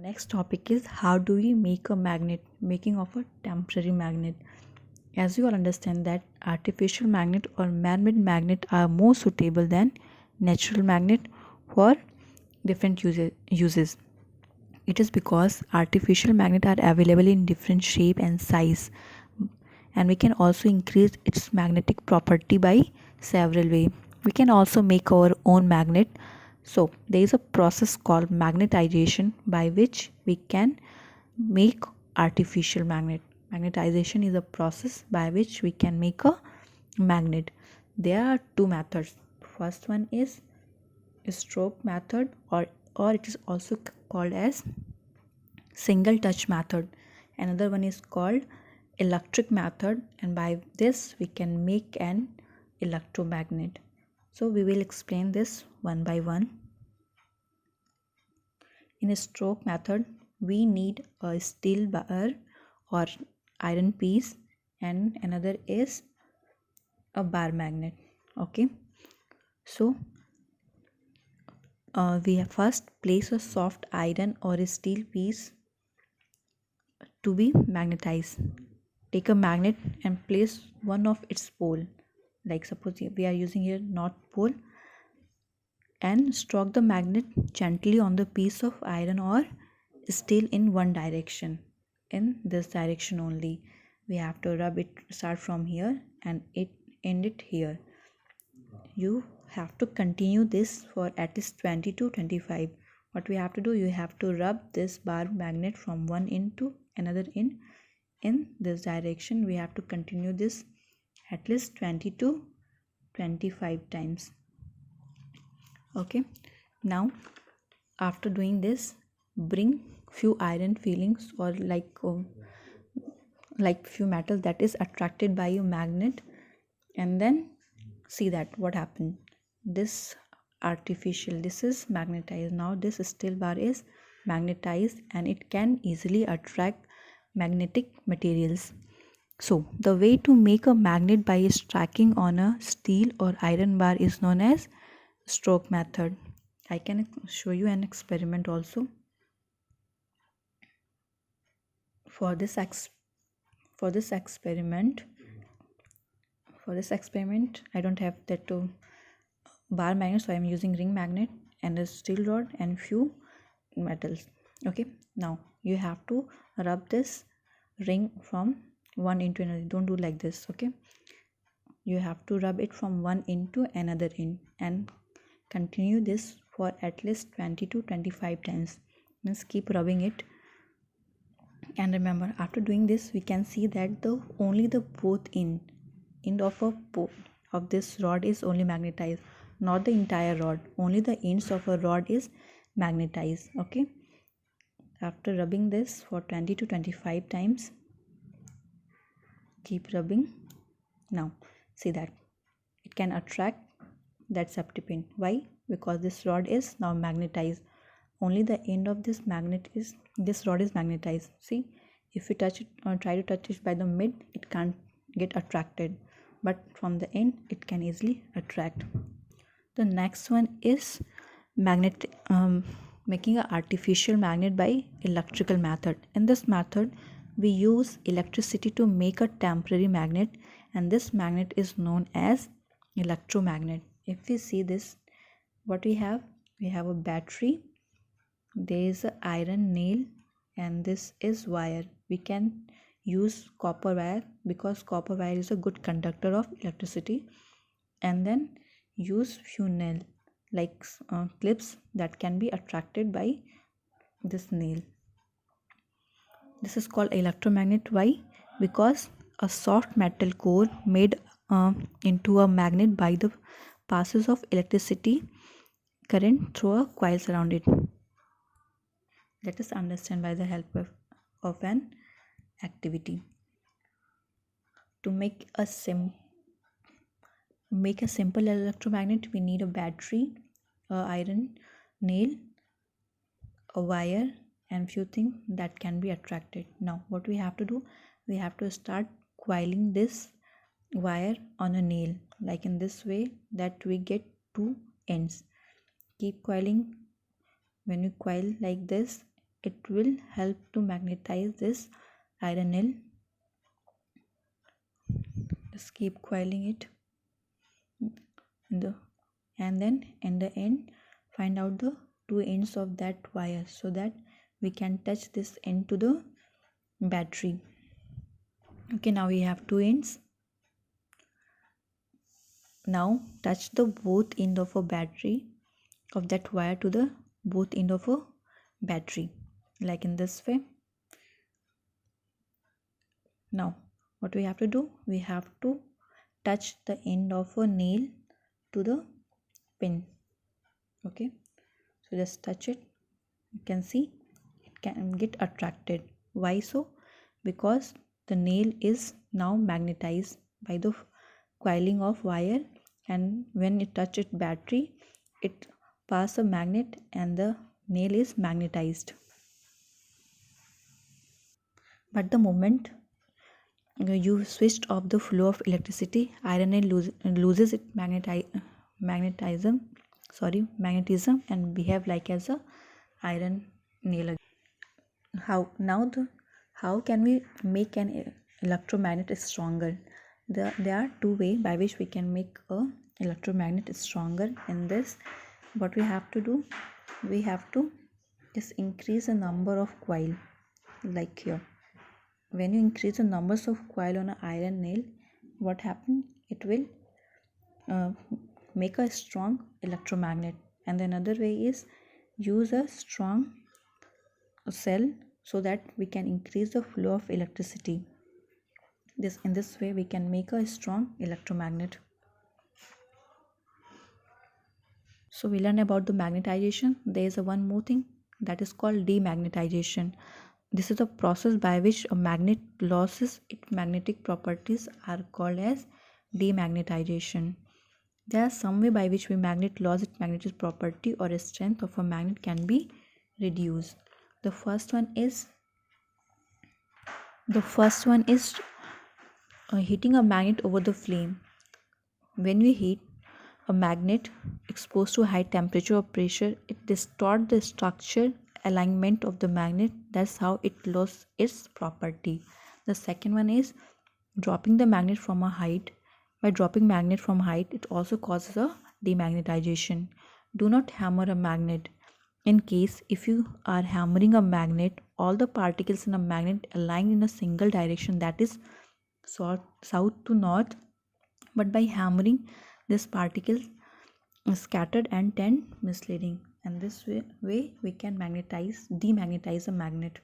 Next topic is how do we make a magnet, making of a temporary magnet. As you all understand that artificial magnet or man-made magnet are more suitable than natural magnet for different uses. It is because artificial magnet are available in different shape and size, and we can also increase its magnetic property by several way. We can also make our own magnet. So there is a process called magnetization by which we can make artificial magnet. Magnetization is a process by which we can make a magnet. There are two methods. First one is stroke method, or it is also called as single touch method. Another one is called electric method, and by this we can make an electromagnet. So we will explain this one by one. In a stroke method, we need a steel bar or iron piece, and another is a bar magnet. Okay, so we have first place a soft iron or a steel piece to be magnetized. Take a magnet and place one of its pole, like suppose we are using here north pole, and stroke the magnet gently on the piece of iron or steel in one direction, in this direction only. We have to rub it, start from here and it end it here. You have to continue this for at least 20 to 25. What we have to do, you have to rub this bar magnet from one end to another end in this direction. We have to continue this at least 20 to 25 times. Okay, now after doing this, bring few iron fillings or like few metals that is attracted by a magnet, and then see that what happened. This this is magnetized. Now this steel bar is magnetized and it can easily attract magnetic materials. So the way to make a magnet by striking on a steel or iron bar is known as stroke method. I can show you an experiment also. For this experiment, I don't have that bar magnet, so I am using ring magnet and a steel rod and few metals. Okay, now you have to rub this ring from one into another. Don't do like this. Okay, you have to rub it from one end to another end and continue this for at least 20 to 25 times. Means keep rubbing it. And remember, after doing this, we can see that only the both end of this rod is only magnetized, not the entire rod. Only the ends of a rod is magnetized. Okay, after rubbing this for 20 to 25 times, keep rubbing. Now see that it can attract that safety pin. Why? Because this rod is now magnetized. Only the end of this rod is magnetized. See, if we touch it or try to touch it by the mid, it can't get attracted, but from the end it can easily attract. The next one is making an artificial magnet by electrical method. In this method, we use electricity to make a temporary magnet, and this magnet is known as electromagnet. If we see this, what we have a battery, there is an iron nail, and this is wire. We can use copper wire because copper wire is a good conductor of electricity, and then use few nail like clips that can be attracted by this nail. This is called electromagnet. Why? Because a soft metal core made into a magnet by the passes of electricity current through a coils around it. Let us understand by the help of an activity. To make a simple electromagnet, we need a battery, a iron nail, a wire, and few things that can be attracted. Now what we have to do, we have to start coiling this wire on a nail, like in this way, that we get two ends. Keep coiling. When you coil like this, it will help to magnetize this iron nail. Just keep coiling it and then in the end find out the two ends of that wire so that we can touch this end to the battery. Okay, now we have two ends. Now touch the both end of a battery of that wire to the both end of a battery, like in this way. Now what we have to do, we have to touch the end of a nail to the pin. Okay, so just touch it. You can see it can get attracted. Why so? Because the nail is now magnetized by the coiling of wire, and when it touches battery, it passes a magnet and the nail is magnetized. But the moment you switched off the flow of electricity, iron nail loses its magnetism and behave like as a iron nail again. How can we make an electromagnet stronger? There are two ways by which we can make a electromagnet stronger. In this, what we have to do, we have to just increase the number of coil, like here. When you increase the numbers of coil on an iron nail, what happens? It will make a strong electromagnet. And another way is use a strong cell so that we can increase the flow of electricity. In this way we can make a strong electromagnet. So we learn about the magnetization. There is one more thing that is called demagnetization. This is a process by which a magnet loses its magnetic properties, are called as demagnetization. There are some way by which magnet loses its magnetic property or strength of a magnet can be reduced. The first one is heating a magnet over the flame. When we heat a magnet exposed to high temperature or pressure, it distorts the structure alignment of the magnet. That's how it loses its property. The second one is dropping the magnet from a height. By dropping magnet from height, it also causes a demagnetization. Do not hammer a magnet. In case if you are hammering a magnet, all the particles in a magnet align in a single direction, that is south to north, but by hammering, this particle is scattered and tend misleading, and this way we can demagnetize a magnet.